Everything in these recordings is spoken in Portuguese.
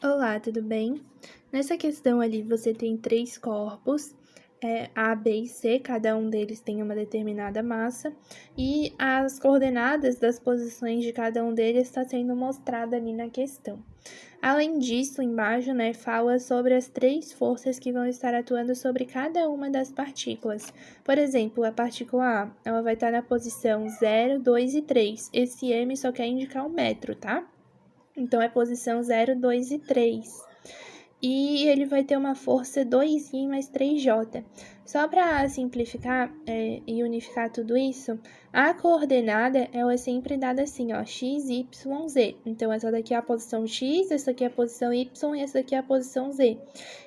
Olá, tudo bem? Nessa questão ali, você tem três corpos, A, B e C, cada um deles tem uma determinada massa, e as coordenadas das posições de cada um deles está sendo mostrada ali na questão. Além disso, embaixo, né, fala sobre as três forças que vão estar atuando sobre cada uma das partículas. Por exemplo, a partícula A, ela vai estar na posição 0, 2 e 3. Esse M só quer indicar o metro, tá? Então, é posição 0, 2 e 3. E ele vai ter uma força 2i mais 3j. Só para simplificar e unificar tudo isso, a coordenada ela é sempre dada assim, ó, x, y, z. Então, essa daqui é a posição x, essa aqui é a posição y e essa daqui é a posição z.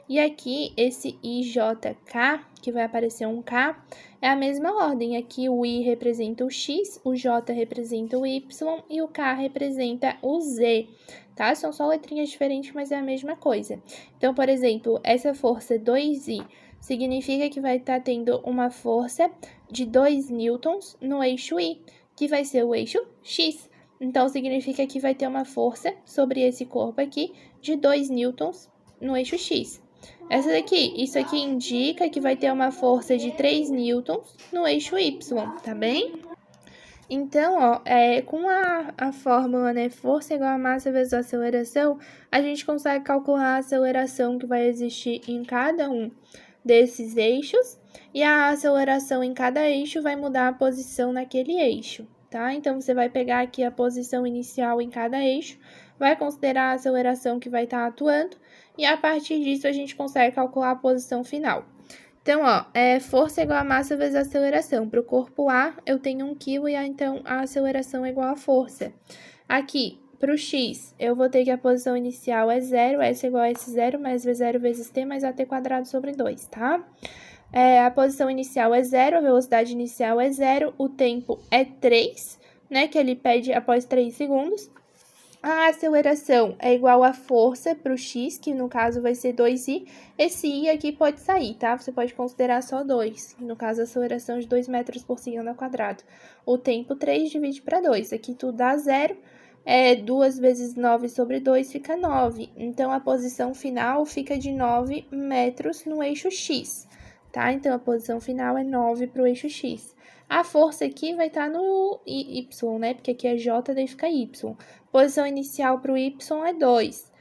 E aqui, esse IJK, que vai aparecer um K, é a mesma ordem. Aqui o I representa o X, o J representa o Y e o K representa o Z, tá? São só letrinhas diferentes, mas é a mesma coisa. Então, por exemplo, essa força 2I significa que vai estar tendo uma força de 2 newtons no eixo I, que vai ser o eixo X. Então, significa que vai ter uma força sobre esse corpo aqui de 2 newtons no eixo X. Isso aqui indica que vai ter uma força de 3 newtons no eixo Y, tá bem? Então, ó, com a fórmula, né, força igual a massa vezes a aceleração, a gente consegue calcular a aceleração que vai existir em cada um desses eixos, e a aceleração em cada eixo vai mudar a posição naquele eixo, tá? Então, você vai pegar aqui a posição inicial em cada eixo, vai considerar a aceleração que vai estar atuando, e a partir disso a gente consegue calcular a posição final. Então, ó, força igual a massa vezes a aceleração. Para o corpo A, eu tenho 1 kg e então a aceleração é igual a força. Aqui, para o X, eu vou ter que a posição inicial é 0, S igual a S0 mais V0 vezes T mais AT quadrado sobre 2, tá? A posição inicial é 0, a velocidade inicial é 0, o tempo é 3, né, que ele pede após 3 segundos. A aceleração é igual à força para o x, que no caso vai ser 2i. Esse i aqui pode sair, tá? Você pode considerar só 2. No caso, a aceleração de 2 metros por segundo ao quadrado. O tempo 3 divide para 2. Aqui tudo dá 0. 2 vezes 9 sobre 2 fica 9. Então, a posição final fica de 9 metros no eixo x, tá? Então, a posição final é 9 para o eixo x. A força aqui vai estar no y, né? Porque aqui é j, daí fica y. Posição inicial para o y é 2.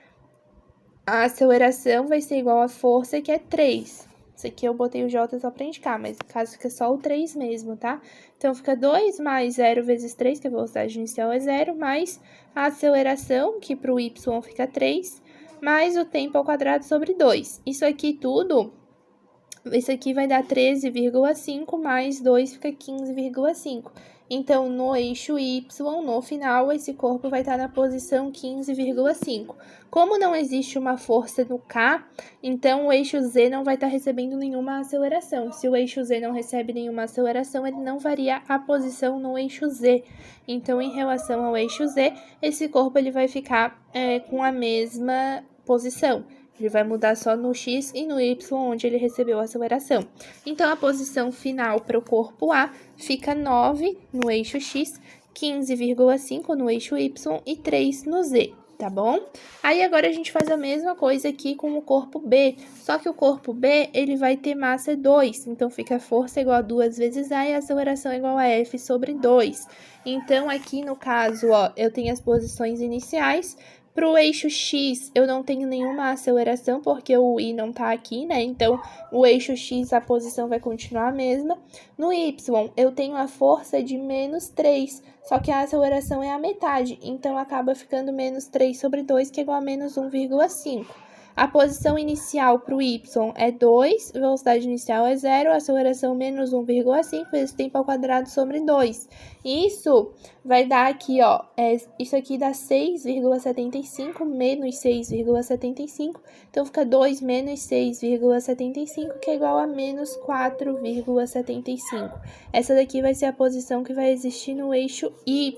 A aceleração vai ser igual à força, que é 3. Isso aqui eu botei o j só para indicar, mas no caso fica só o 3 mesmo, tá? Então, fica 2 mais 0 vezes 3, que a velocidade inicial é 0, mais a aceleração, que para o y fica 3, mais o tempo ao quadrado sobre 2. Isso aqui tudo... Isso aqui vai dar 13,5 mais 2 fica 15,5. Então, no eixo Y, no final, esse corpo vai estar na posição 15,5. Como não existe uma força no K, então o eixo Z não vai estar recebendo nenhuma aceleração. Se o eixo Z não recebe nenhuma aceleração, ele não varia a posição no eixo Z. Então, em relação ao eixo Z, esse corpo ele vai ficar com a mesma posição. Ele vai mudar só no x e no y, onde ele recebeu a aceleração. Então, a posição final para o corpo A fica 9 no eixo x, 15,5 no eixo y e 3 no z, tá bom? Aí, agora a gente faz a mesma coisa aqui com o corpo B, só que o corpo B, ele vai ter massa 2, então fica força igual a 2 vezes A e a aceleração igual a F sobre 2. Então, aqui no caso, ó, eu tenho as posições iniciais. Para o eixo X, eu não tenho nenhuma aceleração, porque o I não está aqui, né? Então, o eixo X, a posição vai continuar a mesma. No Y, eu tenho a força de menos 3, só que a aceleração é a metade. Então, acaba ficando menos 3 sobre 2, que é igual a menos 1,5. A posição inicial para o Y é 2, velocidade inicial é 0, aceleração menos 1,5, vezes tempo ao quadrado sobre 2. Isso vai dar aqui, ó, isso aqui dá 6,75 menos 6,75, então fica 2 menos 6,75, que é igual a menos 4,75. Essa daqui vai ser a posição que vai existir no eixo Y,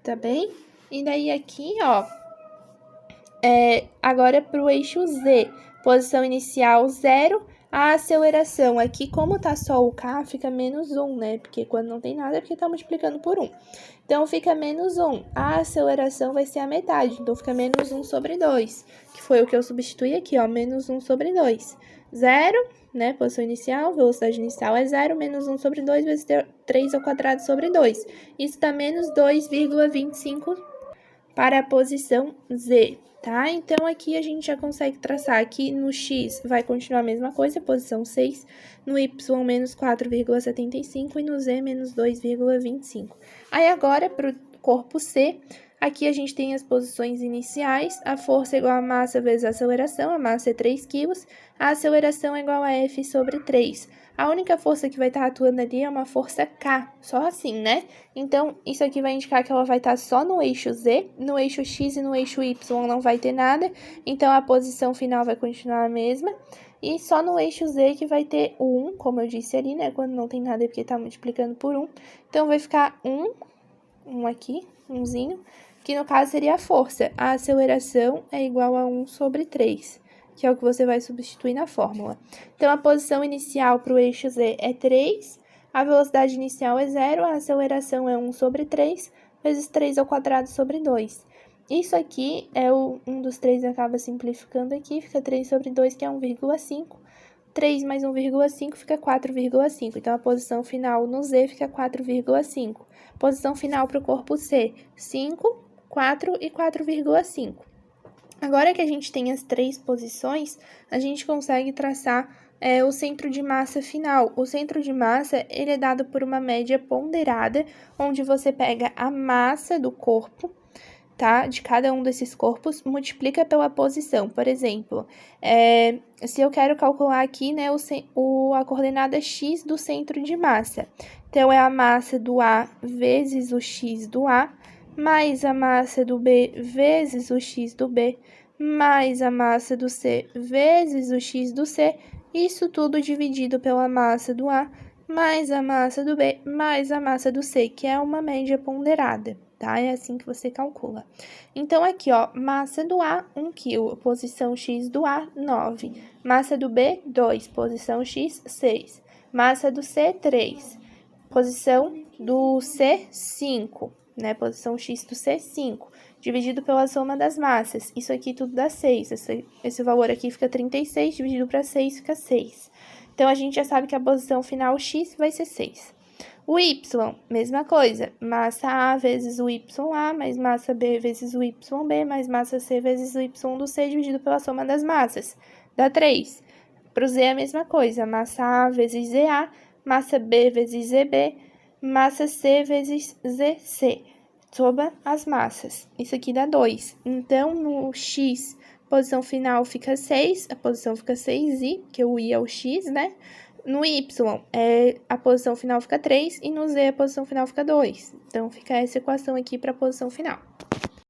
tá bem? E daí aqui, ó, agora para o eixo Z, posição inicial 0, a aceleração aqui, como tá só o K, fica menos 1, né? Porque quando não tem nada é porque tá multiplicando por 1. Então, fica menos 1. A aceleração vai ser a metade, então fica menos 1 sobre 2, foi o que eu substituí aqui, ó, menos 1 sobre 2. 0, né, posição inicial, velocidade inicial é 0, menos 1 sobre 2 vezes 3 ao quadrado sobre 2. Isso dá menos 2,25 para a posição Z, tá? Então, aqui a gente já consegue traçar aqui no X vai continuar a mesma coisa, posição 6, no Y menos 4,75 e no Z menos 2,25. Aí, agora, para o corpo C, aqui a gente tem as posições iniciais, a força é igual a massa vezes a aceleração, a massa é 3 kg, a aceleração é igual a F sobre 3. A única força que vai estar atuando ali é uma força K, só assim, né? Então, isso aqui vai indicar que ela vai estar só no eixo Z, no eixo X e no eixo Y não vai ter nada, então a posição final vai continuar a mesma. E só no eixo Z que vai ter o 1, como eu disse ali, né? Quando não tem nada é porque tá multiplicando por 1. Então, vai ficar 1 aqui, 1zinho, que no caso seria a força. A aceleração é igual a 1 sobre 3. Que é o que você vai substituir na fórmula. Então, a posição inicial para o eixo Z é 3, a velocidade inicial é 0, a aceleração é 1 sobre 3, vezes 3 ao quadrado sobre 2. Isso aqui é um dos 3 acaba simplificando aqui, fica 3 sobre 2, que é 1,5. 3 mais 1,5 fica 4,5. Então, a posição final no Z fica 4,5. Posição final para o corpo C, 5, 4 e 4,5. Agora que a gente tem as 3 posições, a gente consegue traçar o centro de massa final. O centro de massa, ele é dado por uma média ponderada, onde você pega a massa do corpo, tá? De cada um desses corpos, multiplica pela posição. Por exemplo, se eu quero calcular aqui, né, a coordenada x do centro de massa. Então, é a massa do A vezes o x do A, mais a massa do B vezes o x do B, mais a massa do C vezes o x do C, isso tudo dividido pela massa do A, mais a massa do B, mais a massa do C, que é uma média ponderada, tá? É assim que você calcula. Então, aqui, ó, massa do A, 1 kg, posição X do A, 9. Massa do B, 2, posição X, 6. Massa do C, 3. Posição do C, 5, né? Posição X do C, 5, dividido pela soma das massas. Isso aqui tudo dá 6. Esse valor aqui fica 36, dividido para 6 fica 6. Então, a gente já sabe que a posição final X vai ser 6. O Y, mesma coisa. Massa A vezes o YA, mais massa B vezes o YB, mais massa C vezes o Y do C, dividido pela soma das massas. Dá 3. Para o Z, a mesma coisa. Massa A vezes ZA, massa B vezes ZB, massa C vezes ZC. Soma as massas. Isso aqui dá 2. Então, no X, posição final fica 6, a posição fica 6i, que o i é o X, né? No Y, a posição final fica 3 e no Z a posição final fica 2. Então, fica essa equação aqui para a posição final.